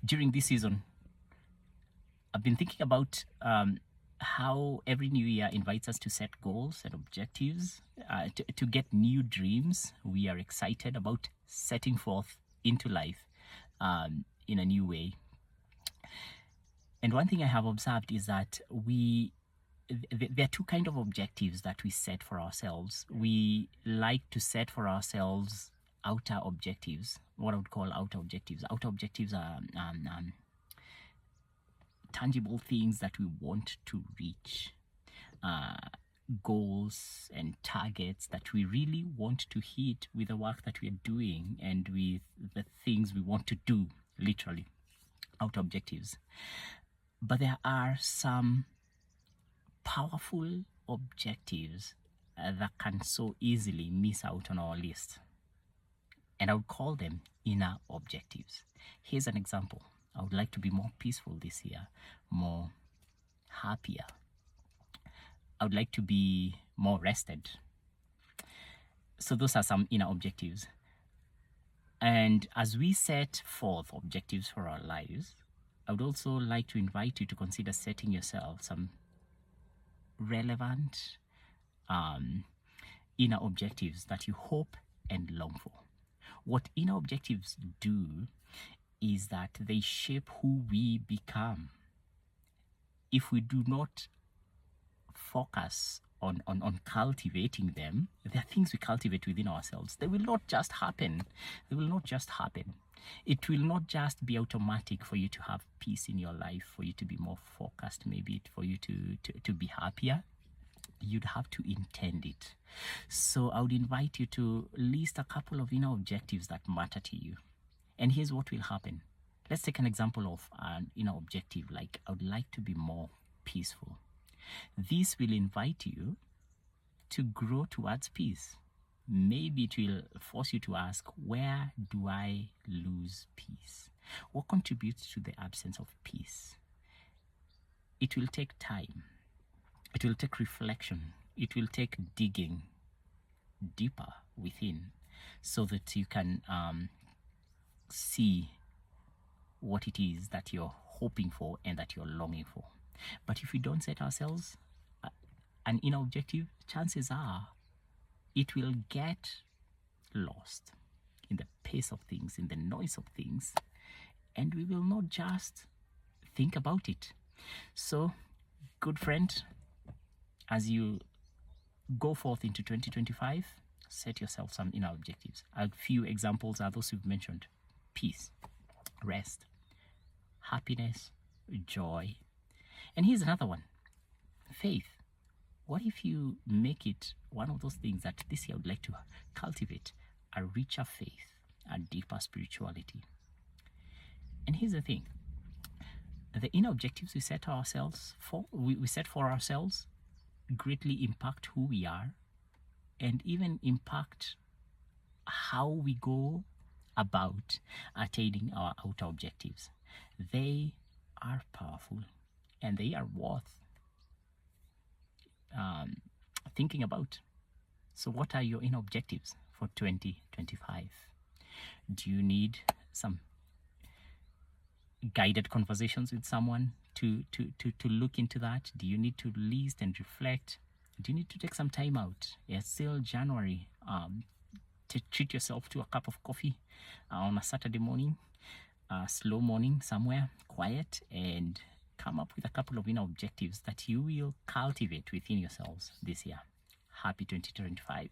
During this season, I've been thinking about how every new year invites us to set goals and objectives, to get new dreams. We are excited about setting forth into life in a new way. And one thing I have observed is that there are two kinds of objectives that we set for ourselves. We like to set for ourselves outer objectives, what I would call outer objectives. Outer objectives are tangible things that we want to reach, goals and targets that we really want to hit with the work that we are doing and with the things we want to do, literally, outer objectives. But there are some powerful objectives that can so easily miss out on our list. And I would call them inner objectives. Here's an example. I would like to be more peaceful this year, more happier. I would like to be more rested. So those are some inner objectives. And as we set forth objectives for our lives, I would also like to invite you to consider setting yourself some relevant inner objectives that you hope and long for. What inner objectives do is that they shape who we become. If we do not focus on cultivating them, there are things we cultivate within ourselves. They will not just happen. They will not just happen. It will not just be automatic for you to have peace in your life, for you to be more focused, maybe for you to be happier. You'd have to intend it. So I would invite you to list a couple of inner objectives that matter to you. And here's what will happen. Let's take an example of an inner objective, like I would like to be more peaceful. This will invite you to grow towards peace. Maybe it will force you to ask, where do I lose peace? What contributes to the absence of peace? It will take time. It will take reflection. It will take digging deeper within so that you can see what it is that you're hoping for and that you're longing for. But if we don't set ourselves an inner objective, chances are it will get lost in the pace of things, in the noise of things, and we will not just think about it. So, good friend, as you go forth into 2025, set yourself some inner objectives. A few examples are those you've mentioned: peace, rest, happiness, joy. And here's another one: faith. What if you make it one of those things that this year I would like to cultivate? A richer faith, a deeper spirituality. And here's the thing: the inner objectives we set ourselves for, we set for ourselves, greatly impact who we are and even impact how we go about attaining our outer objectives. They are powerful and they are worth thinking about. So what are your inner objectives for 2025? Do you need some guided conversations with someone to look into that? Do you need to list and reflect? Do you need to take some time out? It's still January. To treat yourself to a cup of coffee on a Saturday morning, a slow morning somewhere, quiet, and come up with a couple of inner objectives that you will cultivate within yourselves this year. Happy 2025.